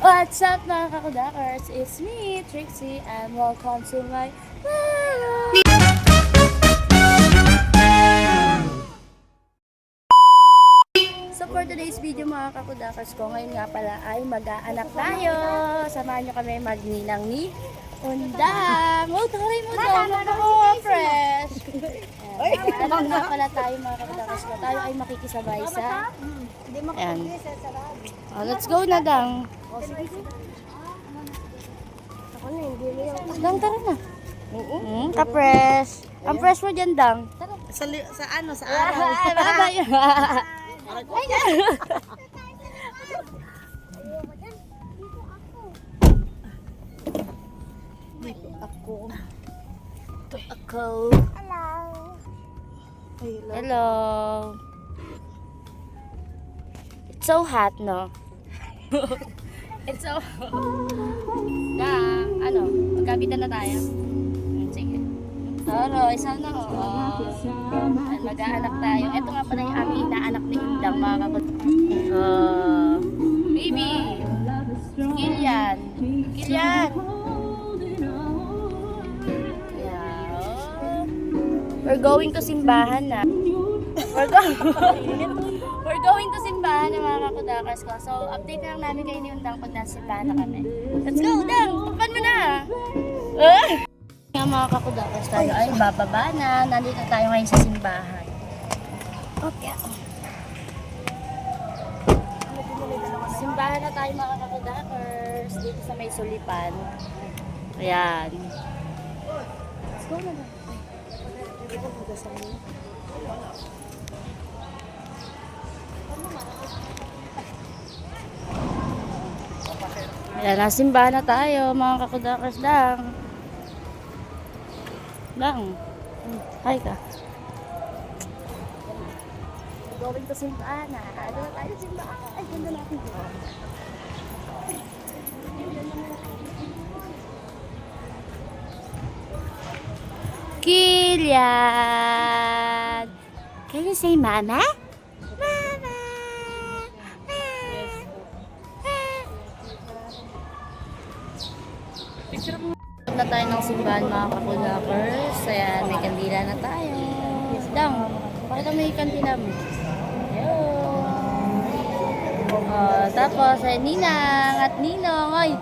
What's up mga kakudakers? It's me, Trixie, and welcome to my vlog! So for today's video mga kakudakers ko, ngayon nga pala ay mag-aanak tayo. Samahan nyo kami magninang ni Undang. Oh, taray mo daw, fresh! Anak nga pala tayo mga kakudakers ko. Tayo ay makikisabay sa... Ayan. Oh, let's go na dang. Dang, tara na. Ka-fresh. Ang fresh mo dyan, dang. Sa araw. Ay, ako. Hello. It's so hot, no? It's so hot. Ano? Magkabitan na tayo. Sige. Toro, isa na. Mag-aanak tayo. Ito nga pala yung aming inaanak ni Indang, mga kapatid. Baby! Kilian! Kilian! We're going to simbahan na. We're going to simbahan na mga kakudakers ko. So, update na lang namin kayo ni Undang pag nasa simbahan na kami. Let's go, Undang! Tupan mo na! Nga mga kakudakers tayo ay bababa na. Nandito tayo ngayon sa simbahan. Okay. Simbahan na tayo mga kakudakers. Dito sa may sulipan. Ayan. Let's go na lang. Ayan, nasimbahan na tayo mga kakudakers lang. Hi ka. Going to simbahan na. Ano na tayo simbahan? Ay, ganda natin dito. Kilian! Can you say mama? Mama! Na tayo ng simbahan mga kakudakers. Ayan, may kandila na tayo. Dang, bakit may kandila mo? Tapos, ay Ninang at Ninong. Ay,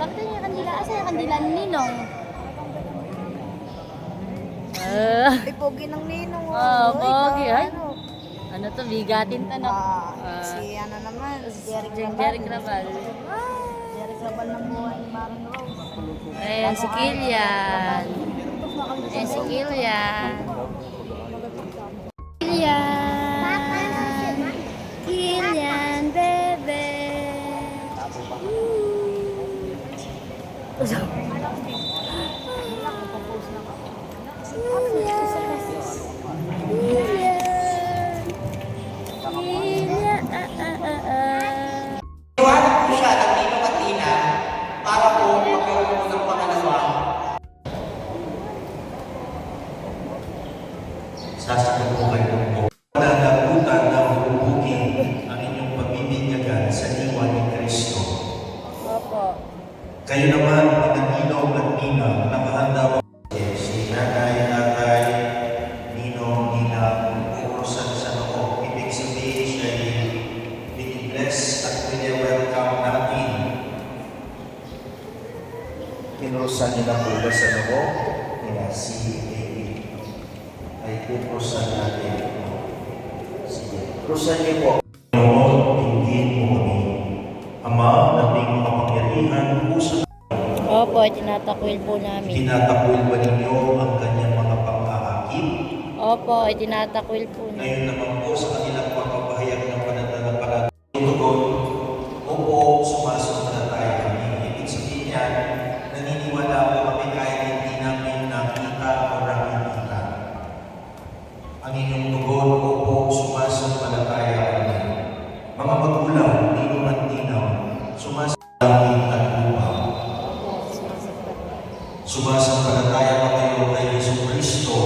bakit yung kandila? Asa yung kandila ni Ninong? Ay, pogi ng ninong. Pogi. Ay, ano to, bigatin to, no? Si ano naman, si Jerry Crabal. Jerry Crabal ng buhay ni Marang Rose. Ayan, si Kilian. Ayan, si Kilian. Kilian. Kilian, bebe. Sasagot po kayo po. Madadagutan ng bubugin ang inyong pabibinyagan sa iwa ni Kristo. Kayo naman, mga ninong at ninang, nakahanda mo si nanay, tatay, ninong, ninang, urusan sa loob. Ibig sabihin siya binibless at pini-welcome natin. Pinurusan nila po sa loob, nila si ay pupusan natin. Sige. Pupusan niyo po. Lord, tingin mo kami. Ama, nating makapangyarihan, puso. Opo, tinatakwil po namin. Tinatakwil ba ninyo ang kanyang mga pang-aakit? Opo, tinatakwil po namin. Ngayon naman po sa kanilang pagpapahayag ng pananampalataya. Tugon, opo, sumasampalataya kami. Ibig sabihin yan, naniniwala po kami kahit hindi namin nakita o nakikita. Ang inyong tugon, opo, sumasampalataya kami. Mga magulang, ninong at ninaw, sumasampalataya at lupa. Sumasampalataya ba kayo kay Jesucristo,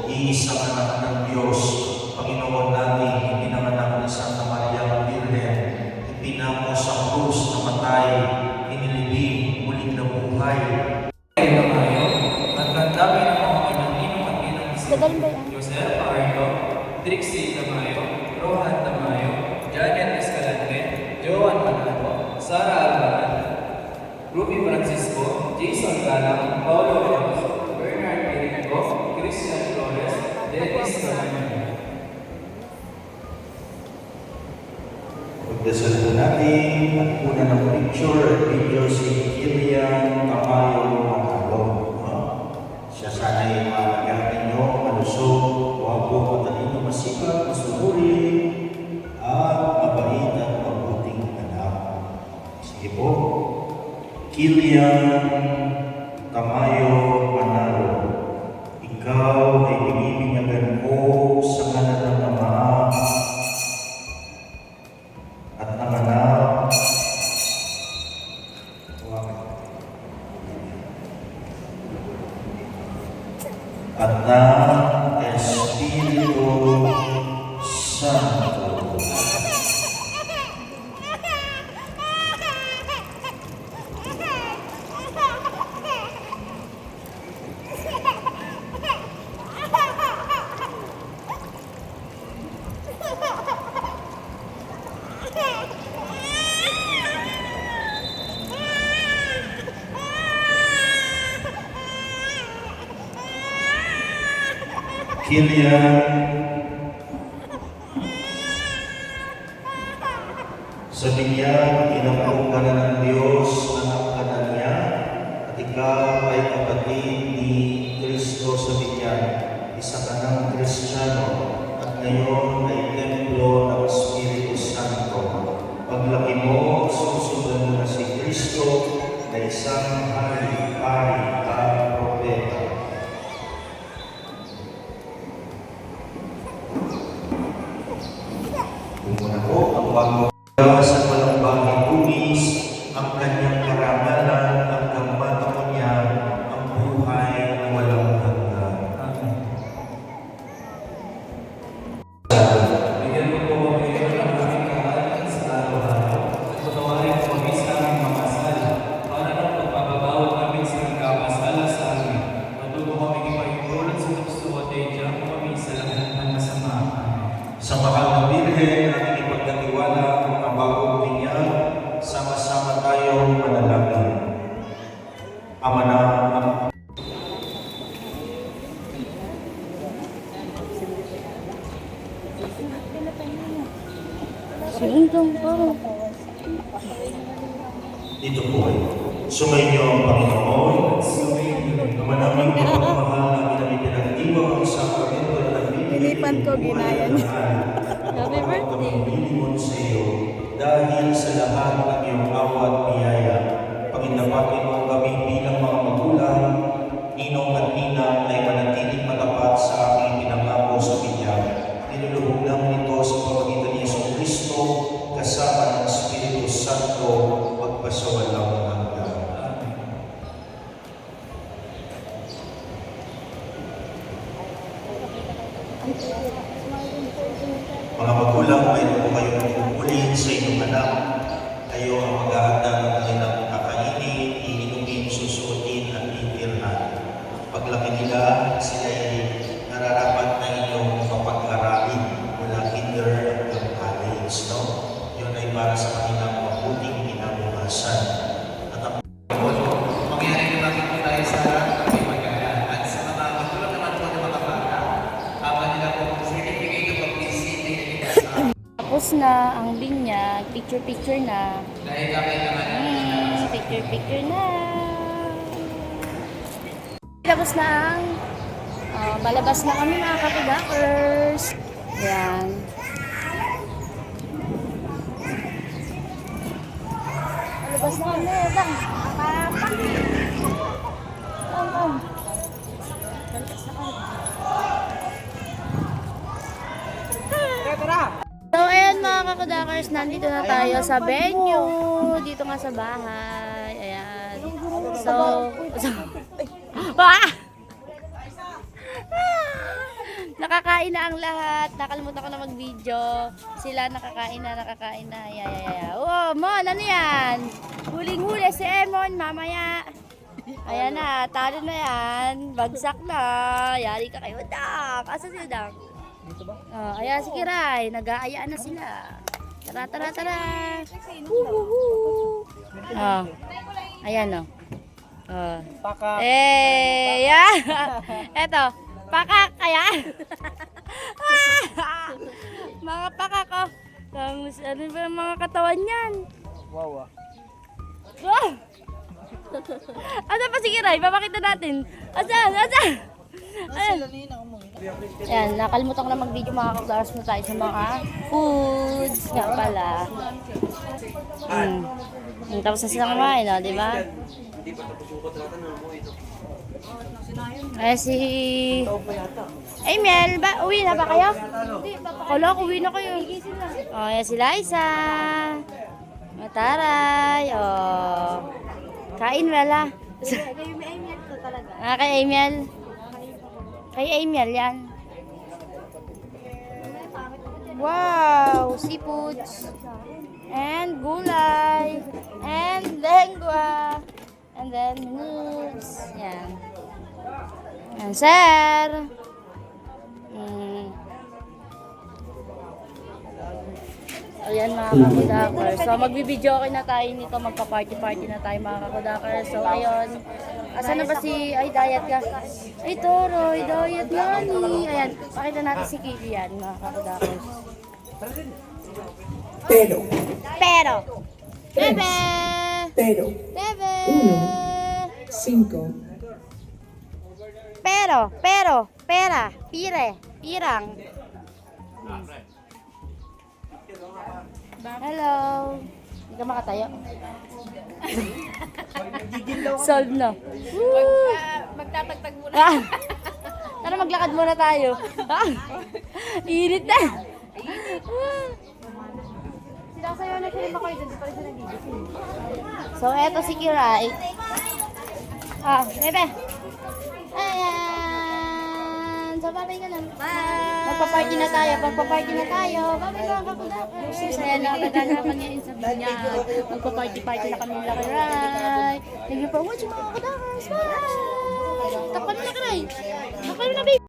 iisang anak ng Diyos, Panginoon natin, ipinanganak ni Santa Maria Virgen, ipinako sa krus na ay inilibing, muling nabuhay. Tamayo, at katabi ng mga inang-inong at inang Gagaling ba yan? Joseph Arno, Trixie Tamayo, Rohan Tamayo, Janet Escalante, Joan Manalo, Sara Albaran, Ruby Francisco, Jason Galang, Paulo Ramos, Bernard Perico, Christian Flores, Dennis Ramon. Pagdasal po natin, at una ng picture at video si Kilian Tamayo Manalo. Siya sana ay malagaan ninyo, malusog, wapo, matalino, masipag, masusuri, at mabait at mabuting anak. Sige po. Kilian Tamayo Manalo, ikaw ay binibinyagan ko sa ngalan ng Ama at ng Anak at ng Espiritu Santo. Kilian, sa binyag, inapo ka na ng Diyos, anak ka na niya, at ikaw ay kapatid ni Kristo sa binyag. Isa ka ng Kristiyano, at ngayon ay templo ng Espiritu Santo. Paglaki mo, susundan mo na si Kristo na isang hari-hari at propeta. Kung ako ang bago sa walang bagay tumis, ang kanyang karangalan, ang kamataon niya, ang buhay na walang hanggan. Bigyan mo po kami ng aming kahalan sa araw-araw at patawarin po kami sa aming mga sala para ng pagpapabawal namin sa nagkakasala sa amin. Matuto kami ipahimulan sa tukso at diyan kami sa lahat ng masama. Sa mahal na Birhen, ating ipagkatiwala ang mga bagong binyag, sama-sama tayong manalangin. Ama na, Sindong po. dito po ay sumainyo ang Panginoon. Ama namin pagmamahal namin ang ipinagdiwang ang sakramento ng Inipan ko, ginaya niya. Happy birthday. Pagmamahal sa iyo dahil sa lahat ng iyong awa at biyaya. Panginapatin mo kami bilang mga magulang, ninong at ninang ay manatiling matapat sa aking pinangako sa binyag. Nilulubog namin ito sa pamagitan ni Yesu Kristo, kasama ng Espiritu Santo, magpasawalang hanggan. Mga magulang, mayroon po kayong pupulin sa inyong anak. Kayo ang maghahanda ng kanilang kakainin, iinumin, susuotin at itirhan. Paglaki nila, sila ay nararapat na inyong mapag-aralin mula kinder hanggang college. No? Yun ay para sa kanilang mabuting kinabukasan. At ang Mangyari na natin po tayo sa ating mag-aaral at sa mga magulang naman po ng mga bata, ang kanila po certificate of obesity Tapos na ang binyag, picture-picture na. dahil kami naman Picture-picture na. Tapos na ang balabas na kami mga kapidakers. Yan. Balabas na kami. Bang. Bang. Balabas na kami. So, ayan mga kakudakers, nandito na tayo sa venue. Dito nga sa bahay. Ayan. So, ah! Nakakain na ang lahat. Nakalimutan ko na mag-video. Sila nakakain na. Wow, Mon, ano yan? yan, mamaya. Ayan na, talo na yan. Bagsak na. Yari ka kayo, Dak. Asa si Dak? Dito ba? Ayan si Kiray. Nag-aayaan na sila. Tara, tara, tara. Woohoo! Ayan o. Paka. Yeah. Eto, pakak kaya. Mga pakak oh. Ano ba ang mga katawan yan? Wow. Wow! Ano pa si Kiray? Papakita natin. Asan? Asan? Ayan. Ayan, nakalimutan ko na mag-video mga kaklaras mo tayo sa mga foods nga pala. Tapos na silang kumain, no? Di ba? Ayan si... Miel ba? Uwi na ba kayo? Kala ko uwi na kayo. Ayan si Liza. Mataray. Kain wala. Kay Amiel. Kay Amiel yan. Wow! Seafoods. And gulay. And lengua. And then noodles. Yan. And sir. Ayan mga kakudakers. So magbibideo okay na tayo nito. Magpa-party-party na tayo mga kakudakers. So ayun. Asan na ba si... Ay, diet ka. Ay, Toro. Ay, diet nga ni. Ayan. Pakita natin si Kiki yan mga kakudakers. Pero, Bebe! pero, Bebe! 5, Pero, pera, pire, pirang. Hello. Hindi ka makatayo. Solve na. Magtatagtag muna. Tara maglakad muna tayo. Init na. Sinasayaw na siya rin ako dito. Pa rin siya nagigising. So, eto si Kiray. Bebe. Ayan. So, babay ka lang. Bye. Magpa-party na tayo. Magpa-party na tayo. Babay mga kakudakers. Ayan, nakagana naman ngayon sa niya. Magpa-party-party na kami lang, Kiray. Thank you for watching mga kakudakers. Bye. Takpan mo na, Kiray. Takpan mo na, baby.